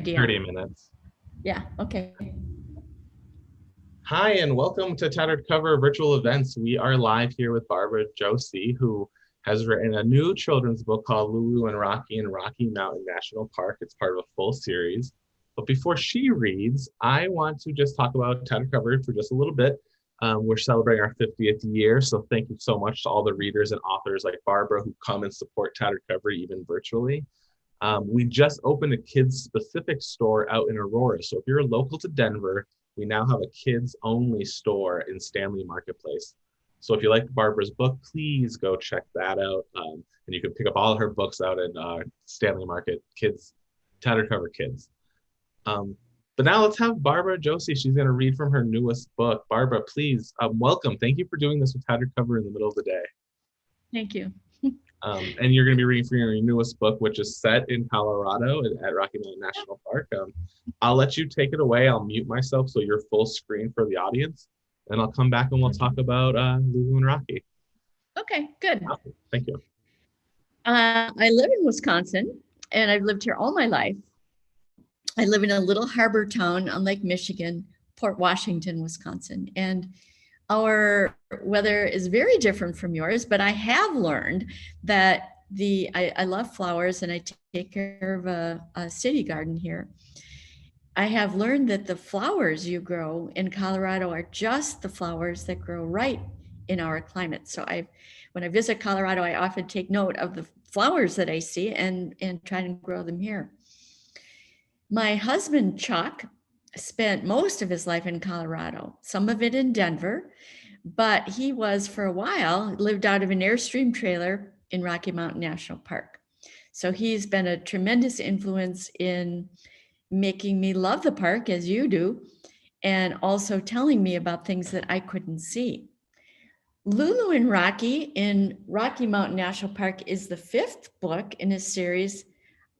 idea? 30 minutes. Yeah, okay. Hi, and welcome to Tattered Cover Virtual Events. We are live here with Barbara Joosse, who has written a new children's book called Lulu and Rocky in Rocky Mountain National Park. It's part of a full series. But before she reads, I want to just talk about Tattered Cover for just a little bit. We're celebrating our 50th year, so thank you so much to all the readers and authors like Barbara who come and support Tattered Cover even virtually. We just opened a kids specific store out in Aurora. So if you're local to Denver, we now have a kids only store in Stanley Marketplace. So if you like Barbara's book, please go check that out. And you can pick up all her books out in Stanley Market, kids, Tattered Cover Kids. But now let's have Barbara Joosse. She's going to read from her newest book. Barbara, please, welcome. Thank you for doing this with Tattered Cover in the middle of the day. Thank you. And you're going to be reading from your newest book, which is set in Colorado at Rocky Mountain National Park. I'll let you take it away. I'll mute myself so you're full screen for the audience. And I'll come back and we'll talk about Lulu and Rocky. Okay, good. Awesome. Thank you. I live in Wisconsin, and I've lived here all my life. I live in a little harbor town on Lake Michigan, Port Washington, Wisconsin. And our weather is very different from yours, but I have learned that I love flowers, and I take care of a city garden here. I have learned that the flowers you grow in Colorado are just the flowers that grow right in our climate. So when I visit Colorado, I often take note of the flowers that I see and try to grow them here. My husband, Chuck, spent most of his life in Colorado, some of it in Denver, but he was for a while, lived out of an Airstream trailer in Rocky Mountain National Park. So he's been a tremendous influence in making me love the park as you do, and also telling me about things that I couldn't see. Lulu and Rocky in Rocky Mountain National Park is the fifth book in a series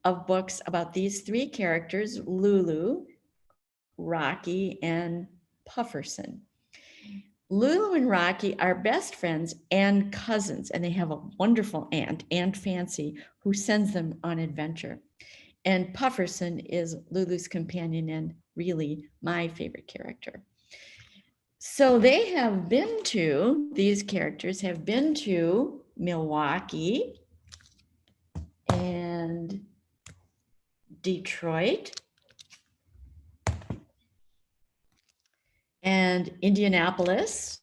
of books about these three characters, Lulu, Rocky, and Pufferson. Lulu and Rocky are best friends and cousins, and they have a wonderful aunt, Aunt Fancy, who sends them on adventure. And Pufferson is Lulu's companion and really my favorite character. So these characters have been to Milwaukee and Detroit and Indianapolis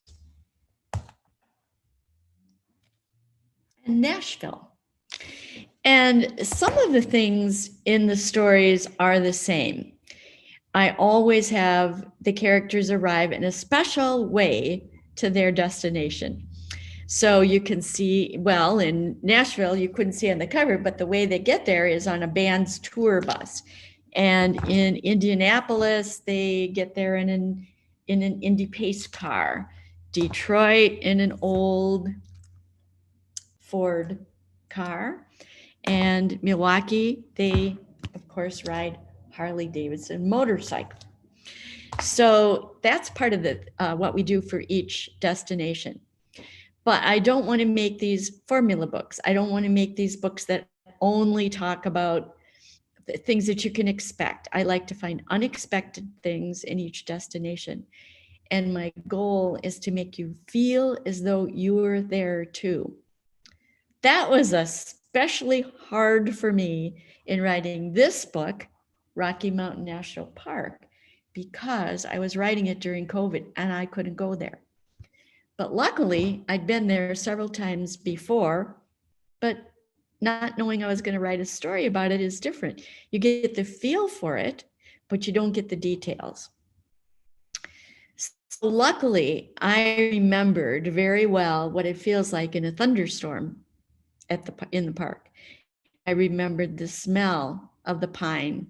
and Nashville. And some of the things in the stories are the same. I always have the characters arrive in a special way to their destination. So you can see, well, in Nashville, you couldn't see on the cover, but the way they get there is on a band's tour bus. And in Indianapolis, they get there in an Indy Pace car. Detroit in an old Ford car. And Milwaukee, they, of course, ride Harley Davidson motorcycle. So that's part of what we do for each destination. But I don't want to make these formula books. I don't want to make these books that only talk about the things that you can expect. I like to find unexpected things in each destination. And my goal is to make you feel as though you were there too. That was especially hard for me in writing this book, Rocky Mountain National Park, because I was writing it during COVID and I couldn't go there. But luckily, I'd been there several times before, but not knowing I was going to write a story about it is different. You get the feel for it, but you don't get the details. So luckily, I remembered very well what it feels like in a thunderstorm in the park. I remembered the smell of the pine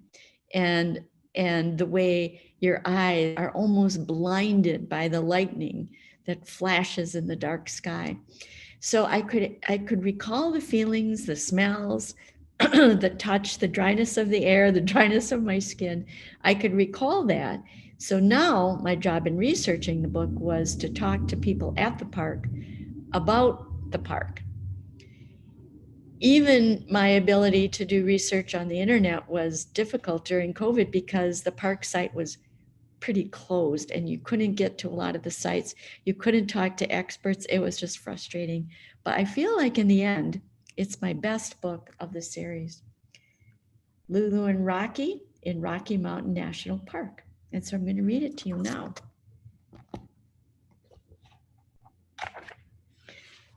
and the way your eyes are almost blinded by the lightning that flashes in the dark sky. So I could recall the feelings, the smells, the touch, the dryness of the air, the dryness of my skin. I could recall that. So now my job in researching the book was to talk to people at the park about the park. even my ability to do research on the internet was difficult during COVID because the park site was pretty closed and you couldn't get to a lot of the sites. You couldn't talk to experts. It was just frustrating. But I feel like in the end, it's my best book of the series. Lulu and Rocky in Rocky Mountain National Park. And so I'm going to read it to you now.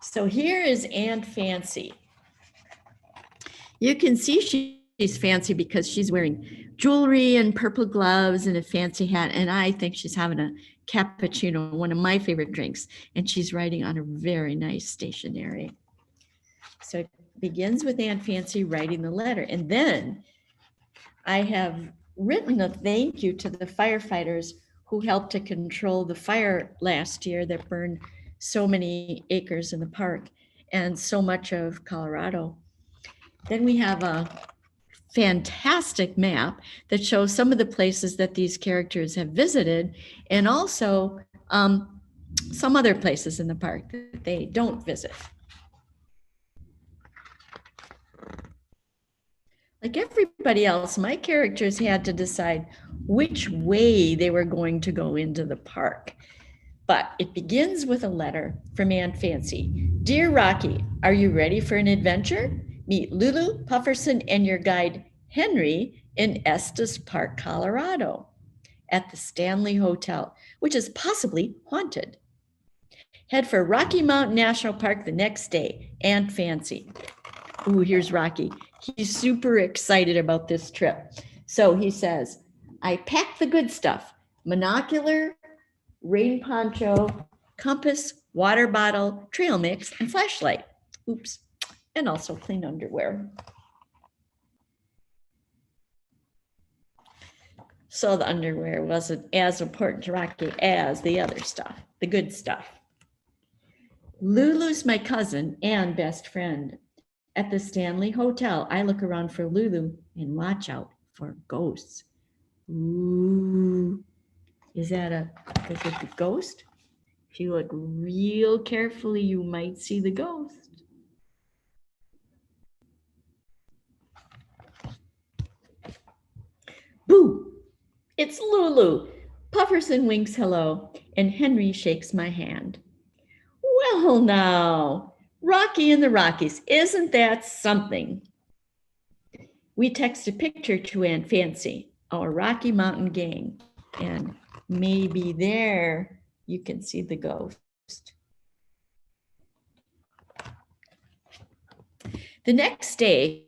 So here is Aunt Fancy. You can see she's fancy because she's wearing jewelry and purple gloves and a fancy hat. And I think she's having a cappuccino, one of my favorite drinks. And she's writing on a very nice stationery. So it begins with Aunt Fancy writing the letter. And then I have written a thank you to the firefighters who helped to control the fire last year that burned so many acres in the park and so much of Colorado. Then we have a fantastic map that shows some of the places that these characters have visited and also some other places in the park that they don't visit. Like everybody else, my characters had to decide which way they were going to go into the park. But it begins with a letter from Aunt Fancy. Dear Rocky, are you ready for an adventure? Meet Lulu, Pufferson, and your guide, Henry, in Estes Park, Colorado, at the Stanley Hotel, which is possibly haunted. Head for Rocky Mountain National Park the next day, Aunt Fancy. Ooh, here's Rocky. He's super excited about this trip. So he says, I packed the good stuff, monocular, rain poncho, compass, water bottle, trail mix, and flashlight. Oops, and also clean underwear. So the underwear wasn't as important to Rocky as the other stuff, the good stuff. Lulu's my cousin and best friend. At the Stanley Hotel, I look around for Lulu and watch out for ghosts. Ooh, is that a ghost? If you look real carefully, you might see the ghost. Boo! It's Lulu. Pufferson winks hello, and Henry shakes my hand. Well now, Rocky and the Rockies, isn't that something? We text a picture to Aunt Fancy, our Rocky Mountain gang, and maybe there you can see the ghost. The next day,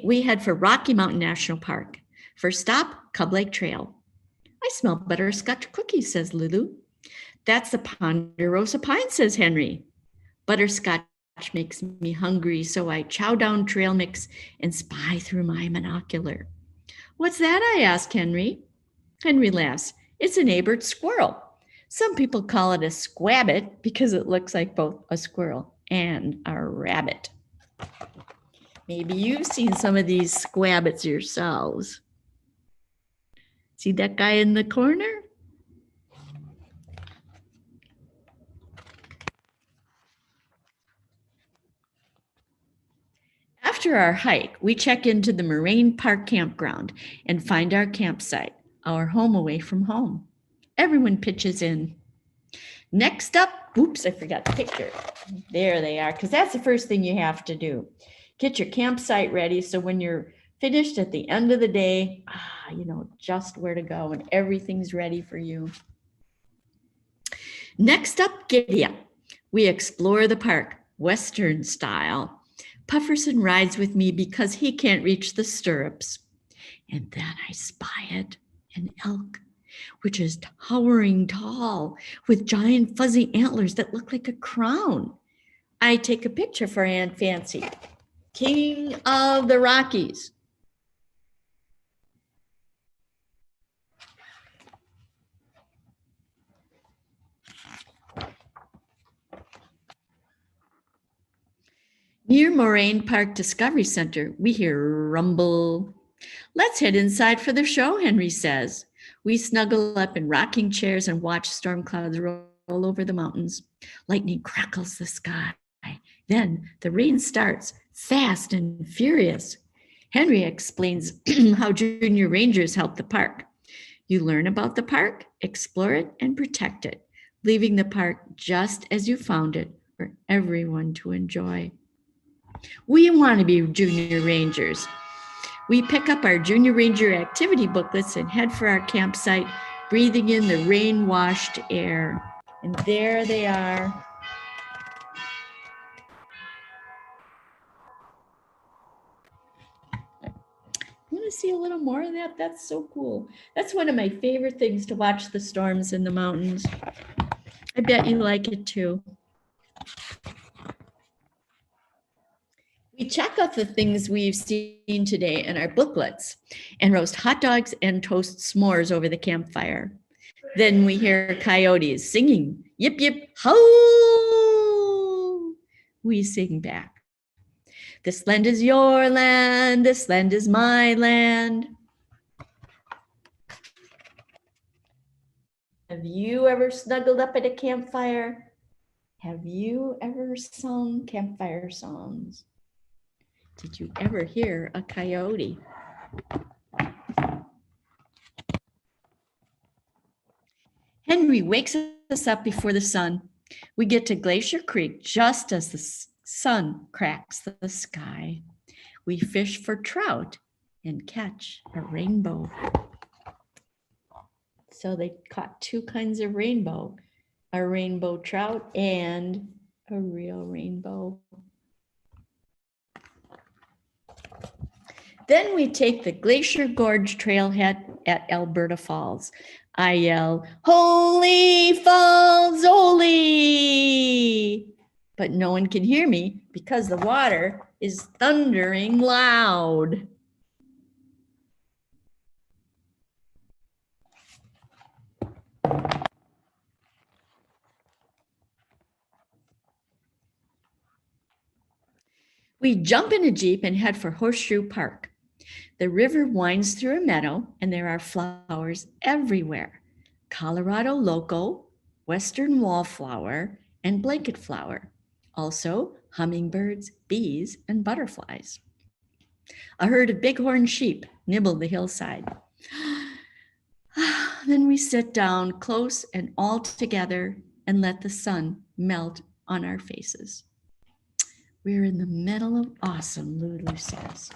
we head for Rocky Mountain National Park. First stop, Cub Lake Trail. I smell butterscotch cookies, says Lulu. That's the Ponderosa Pine, says Henry. Butterscotch makes me hungry, so I chow down trail mix and spy through my monocular. What's that? I ask Henry. Henry laughs. It's a neighbored squirrel. Some people call it a squabbit because it looks like both a squirrel and a rabbit. Maybe you've seen some of these squabbits yourselves. See that guy in the corner? After our hike, we check into the Moraine Park campground and find our campsite, our home away from home. Everyone pitches in. Next up, oops, I forgot the picture. There they are, because that's the first thing you have to do. Get your campsite ready so when you're finished at the end of the day, you know just where to go and everything's ready for you. Next up, giddy up. We explore the park, Western style. Pufferson rides with me because he can't reach the stirrups. And then I spy it, an elk, which is towering tall with giant fuzzy antlers that look like a crown. I take a picture for Aunt Fancy, King of the Rockies. Near Moraine Park Discovery Center, we hear rumble. Let's head inside for the show, Henry says. We snuggle up in rocking chairs and watch storm clouds roll over the mountains. Lightning crackles the sky. Then the rain starts. Fast and Furious. Henry explains how junior rangers help the park. You learn about the park, explore it, and protect it, leaving the park just as you found it for everyone to enjoy. We want to be junior rangers. We pick up our junior ranger activity booklets and head for our campsite, breathing in the rain-washed air. And there they are. You want to see a little more of that? That's so cool. That's one of my favorite things, to watch the storms in the mountains. I bet you like it too. We check off the things we've seen today in our booklets and roast hot dogs and toast s'mores over the campfire. Then we hear coyotes singing, yip, yip, ho! We sing back. This land is your land, this land is my land. Have you ever snuggled up at a campfire? Have you ever sung campfire songs? Did you ever hear a coyote? Henry wakes us up before the sun. We get to Glacier Creek just as the sun cracks the sky. We fish for trout and catch a rainbow. So they caught two kinds of rainbow, a rainbow trout and a real rainbow. Then we take the Glacier Gorge trailhead at Alberta Falls. I yell, "Holy Falls, holy!" But no one can hear me because the water is thundering loud. We jump in a Jeep and head for Horseshoe Park. The river winds through a meadow and there are flowers everywhere. Colorado loco, western wallflower, and blanket flower. Also hummingbirds, bees, and butterflies. A herd of bighorn sheep nibble the hillside. Then we sit down close and all together and let the sun melt on our faces. We're in the middle of awesome, Lulu says.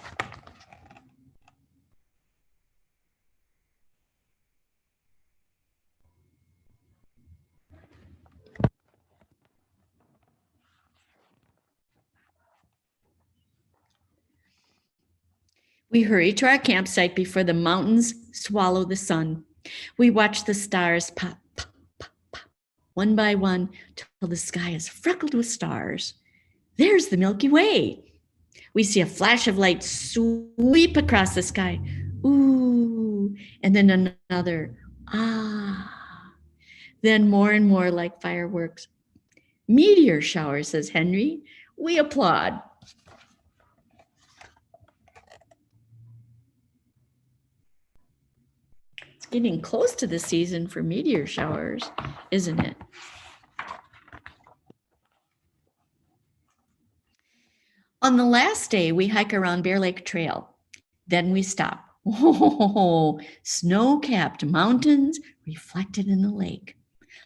We hurry to our campsite before the mountains swallow the sun. We watch the stars pop, pop, pop, pop, one by one, till the sky is freckled with stars. There's the Milky Way. We see a flash of light sweep across the sky. Ooh, and then another, ah. Then more and more like fireworks. Meteor shower, says Henry. We applaud. It's getting close to the season for meteor showers, isn't it? On the last day, we hike around Bear Lake Trail. Then we stop. Oh, snow-capped mountains reflected in the lake.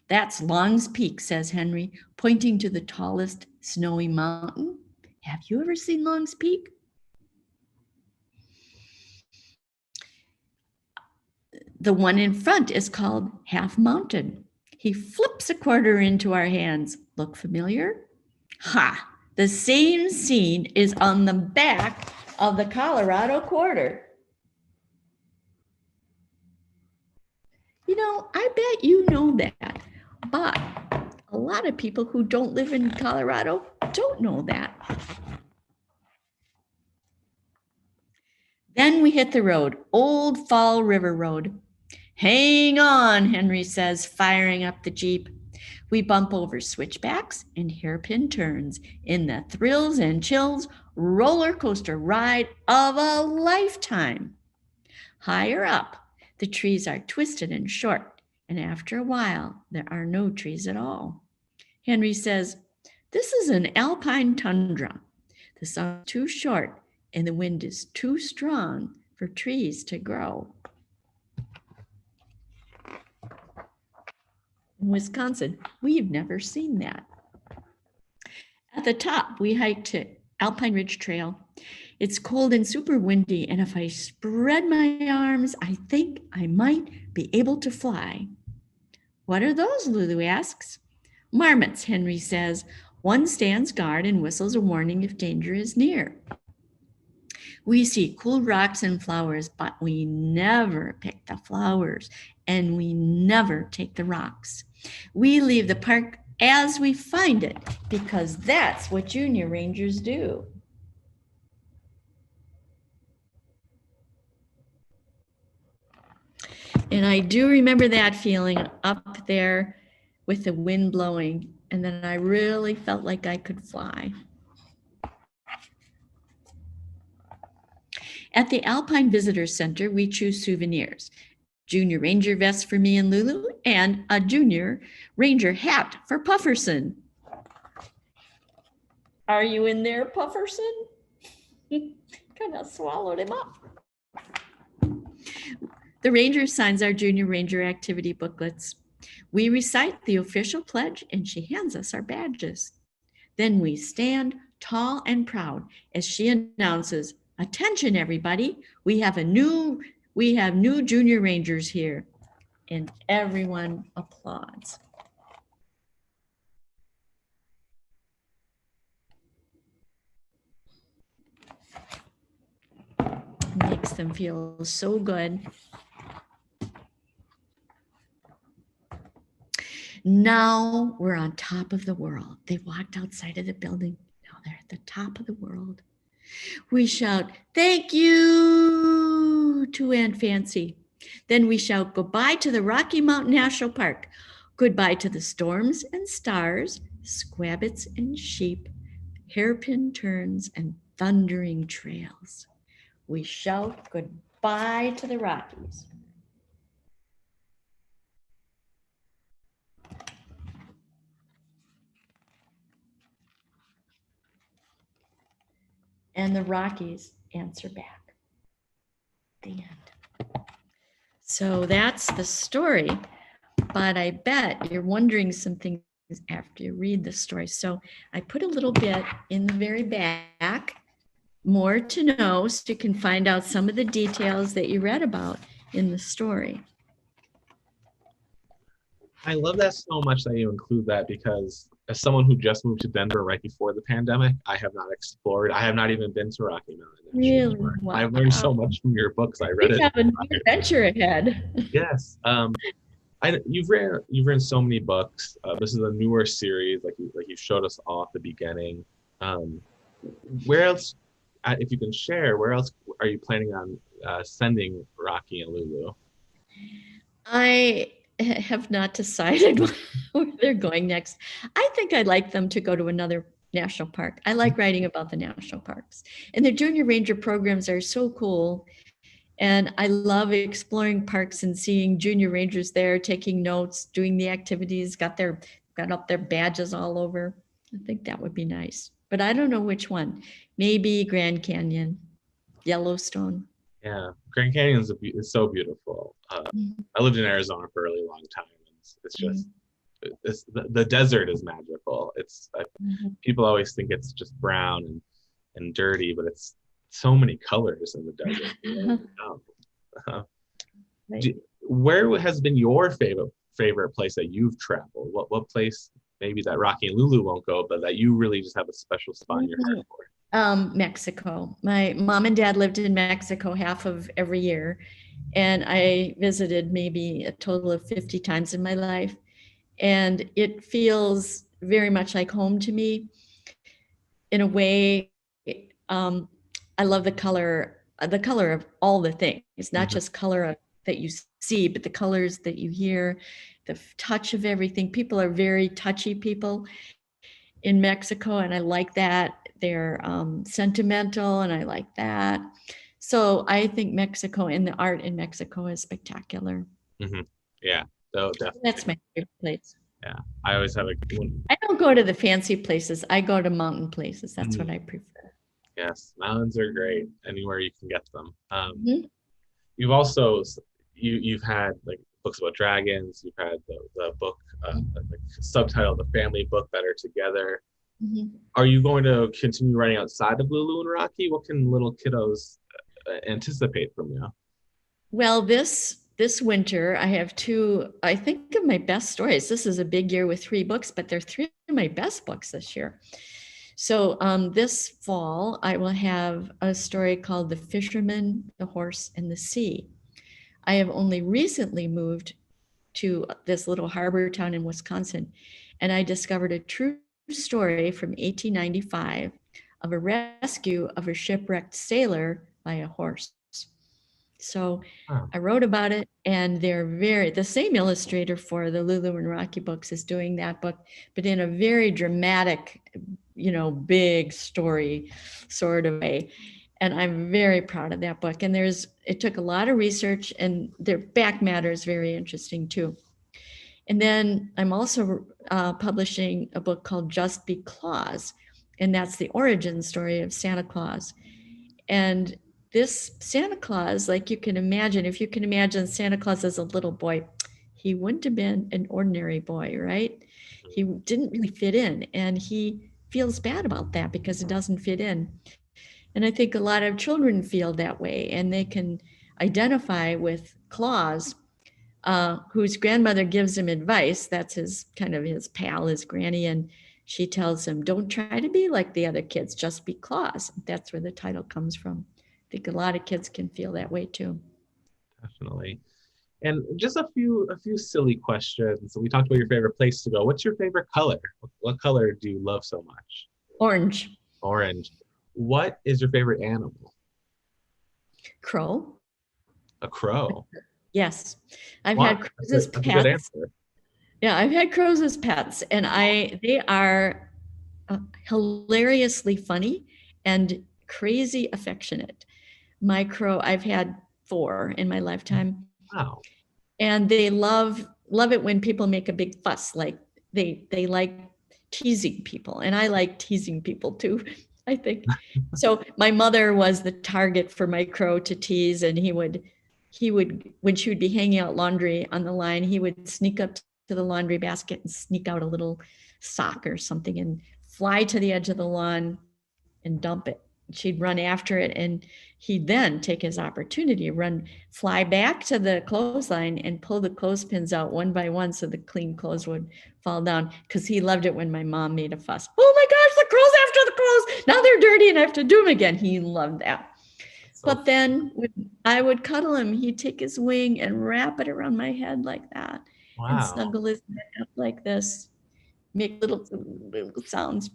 That's Long's Peak, says Henry, pointing to the tallest snowy mountain. Have you ever seen Long's Peak? The one in front is called Half Mountain. He flips a quarter into our hands. Look familiar? Ha! The same scene is on the back of the Colorado quarter. You know, I bet you know that, but a lot of people who don't live in Colorado don't know that. Then we hit the road, Old Fall River Road. Hang on, Henry says, firing up the Jeep. We bump over switchbacks and hairpin turns in the thrills and chills roller coaster ride of a lifetime. Higher up, the trees are twisted and short, and after a while, there are no trees at all. Henry says, "This is an alpine tundra. The summer is too short and the wind is too strong for trees to grow. In Wisconsin, we've never seen that. At the top, we hiked to Alpine Ridge Trail. It's cold and super windy, and if I spread my arms, I think I might be able to fly. What are those? Lulu asks. Marmots, Henry says. One stands guard and whistles a warning if danger is near. We see cool rocks and flowers, but we never pick the flowers, and we never take the rocks. We leave the park as we find it, because that's what junior rangers do. And I do remember that feeling up there with the wind blowing, and then I really felt like I could fly. At the Alpine Visitor Center, we choose souvenirs. Junior Ranger vest for me and Lulu, and a Junior Ranger hat for Pufferson. Are you in there, Pufferson? Kind of swallowed him up. The Ranger signs our Junior Ranger activity booklets. We recite the official pledge and she hands us our badges. Then we stand tall and proud as she announces, "Attention everybody, we have new Junior Rangers here." And everyone applauds. Makes them feel so good. Now we're on top of the world. They walked outside of the building. Now they're at the top of the world. We shout, "Thank you" to Aunt Fancy. Then we shout goodbye to the Rocky Mountain National Park. Goodbye to the storms and stars, squabbits and sheep, hairpin turns and thundering trails. We shout goodbye to the Rockies. And the Rockies answer back. The end. So that's the story, but I bet you're wondering some things after you read the story. So I put a little bit in the very back, more to know, so you can find out some of the details that you read about in the story. I love that so much that you include that, because as someone who just moved to Denver right before the pandemic, I have not explored. I have not even been to Rocky Mountain. Really? Wow. I've learned so much from your books. I read You it. have a new adventure ahead. Yes. You've written so many books. This is a newer series, like you showed us all at the beginning. Where else, if you can share, where else are you planning on sending Rocky and Lulu? I have not decided where they're going next. I think I'd like them to go to another national park. I like writing about the national parks. And the Junior Ranger programs are so cool. And I love exploring parks and seeing Junior Rangers there, taking notes, doing the activities, got up their badges all over. I think that would be nice. But I don't know which one. Maybe Grand Canyon, Yellowstone. Yeah, Grand Canyon is so beautiful. I lived in Arizona for a really long time. It's just, the desert is magical. People always think it's just brown and dirty, but it's so many colors in the desert. Where has been your favorite place that you've traveled? What place maybe that Rocky and Lulu won't go, but that you really just have a special spot in your heart for? Mexico. My mom and dad lived in Mexico half of every year, and I visited maybe a total of 50 times in my life. And it feels very much like home to me. In a way, I love the color of all the things. It's not just color that you see, but the colors that you hear, the touch of everything. People are very touchy people in Mexico, and I like that. They're sentimental, and I like that. So I think Mexico and the art in Mexico is spectacular. Yeah, so definitely. That's my favorite place. Yeah, I always have I don't go to the fancy places. I go to mountain places. That's what I prefer. Yes, mountains are great anywhere you can get them. Mhm. You've also you've had like books about dragons. You've had the book like subtitled "The Family Book Better Together." Mhm. Are you going to continue writing outside of Lulu and Rocky? What can little kiddos anticipate from you? Well, this winter I have two, I think, of my best stories. This is a big year with three books, but they're three of my best books this year. So this fall I will have a story called The Fisherman, the Horse, and the Sea. I have only recently moved to this little harbor town in Wisconsin, and I discovered a true story from 1895 of a rescue of a shipwrecked sailor by a horse. So Oh, I wrote about it, and the same illustrator for the Lulu and Rocky books is doing that book, but in a very dramatic, big story sort of way. And I'm very proud of that book. And it took a lot of research, and their back matter is very interesting too. And then I'm also publishing a book called Just Because, and that's the origin story of Santa Claus. And this Santa Claus, like you can imagine, if you can imagine Santa Claus as a little boy, he wouldn't have been an ordinary boy, right? He didn't really fit in, and he feels bad about that because it doesn't fit in. And I think a lot of children feel that way, and they can identify with Claus, whose grandmother gives him advice. That's his kind of his pal, his granny, and she tells him, "Don't try to be like the other kids, just be Claus." That's where the title comes from. I think a lot of kids can feel that way too. definitely. And just a few silly questions. We talked about your favorite place to go. What's your favorite color? What color do you love so much? Orange. Orange. What is your favorite animal? Crow. A crow. Yes, I've Why? had crows as That's a good pets. answer. Yeah, I've had crows as pets, and they are hilariously funny and crazy affectionate. My crow, I've had four in my lifetime, Wow. and they love it when people make a big fuss. Like they like teasing people, and I like teasing people too. I think so. My mother was the target for my crow to tease, and he would when she would be hanging out laundry on the line, he would sneak up to the laundry basket and sneak out a little sock or something and fly to the edge of the lawn and dump it. She'd run after it, and he'd then take his opportunity, fly back to the clothesline and pull the clothespins out one by one so the clean clothes would fall down, because he loved it when my mom made a fuss. Oh my gosh, the crow's after the clothes. Now they're dirty and I have to do them again. He loved that. So But then when I would cuddle him, he'd take his wing and wrap it around my head like that and wow. snuggle his head up like this, make little sounds.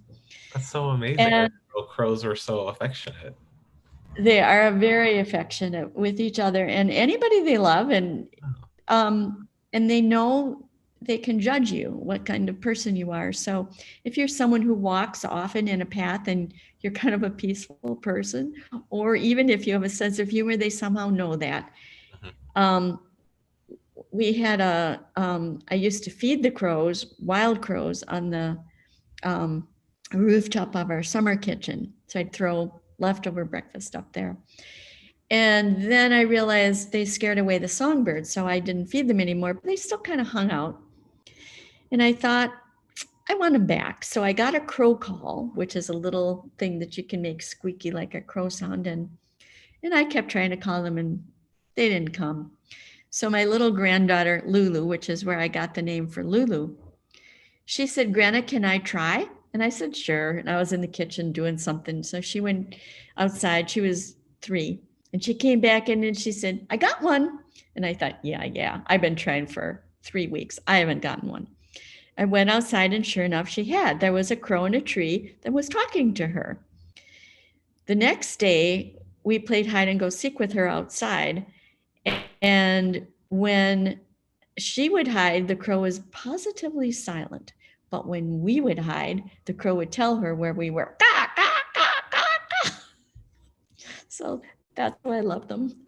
That's so amazing. I And didn't know crows were so affectionate. they are very affectionate with each other and anybody they love, Oh, and they know they can judge you what kind of person you are. So if you're someone who walks often in a path and you're kind of a peaceful person, or even if you have a sense of humor, they somehow know that. mhm. Um, we had I used to feed the crows, wild crows, on the um, rooftop of our summer kitchen. So I'd throw leftover breakfast up there. And then I realized they scared away the songbirds, so I didn't feed them anymore, but they still kind of hung out. And I thought, I want them back. So I got a crow call, which is a little thing that you can make squeaky like a crow sound. And I kept trying to call them, and they didn't come. So my little granddaughter, Lulu, which is where I got the name for Lulu, she said, "Grandma, can I try?" And I said, "Sure." And I was in the kitchen doing something. So she went outside. She was 3. And she came back in and she said, "I got one." And I thought, yeah. I've been trying for 3 weeks. I haven't gotten one. I went outside, and sure enough, she had. There was a crow in a tree that was talking to her. The next day, we played hide and go seek with her outside. And when she would hide, the crow was positively silent. But when we would hide, the crow would tell her where we were. Caw, caw, caw, caw, caw. So that's why I love them.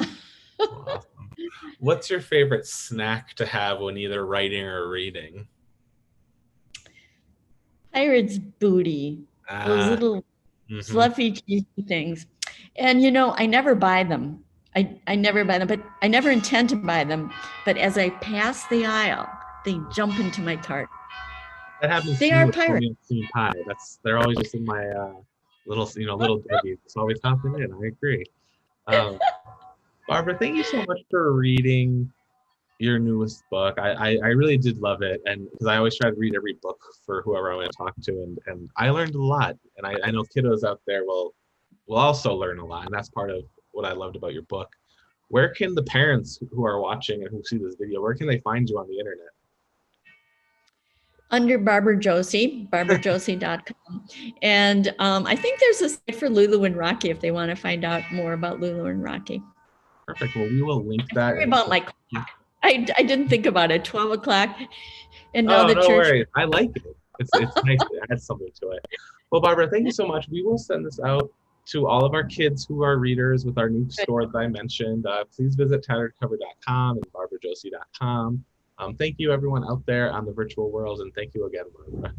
Awesome. What's your favorite snack to have when either writing or reading? Pirate's booty. Those Ah, little Mhm. fluffy, cheesy things. And you know, I never buy them. I never buy them, but I never intend to buy them. But as I pass the aisle, they jump into my cart. That happens They to me are with pirates. cornmeal cream pie. They're always just in my little, little Debbie. It's always hopping in. I agree. Um, Barbara, thank you so much for reading your newest book. I really did love it, and because I always try to read every book for whoever I want to talk to, and I learned a lot. And I know kiddos out there will also learn a lot, and that's part of what I loved about your book. Where can the parents who are watching and who see this video, where can they find you on the internet? Under Barbara Joosse, barbarajoosse.com. And I think there's a site for Lulu and Rocky if they want to find out more about Lulu and Rocky. Perfect. Well, we will link that Sorry in the about show. my clock. I didn't think about it. 12 o'clock. And now Oh, the no church. worries. I like it. It's nice to add something to it. Well, Barbara, thank you so much. We will send this out to all of our kids who are readers with our new store that I mentioned. Please visit tatteredcover.com and barbarajosie.com. Thank you, everyone out there on the virtual world, and thank you again, Barbara.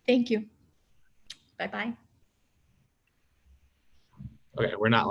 Thank you. Bye-bye. Okay, we're not live.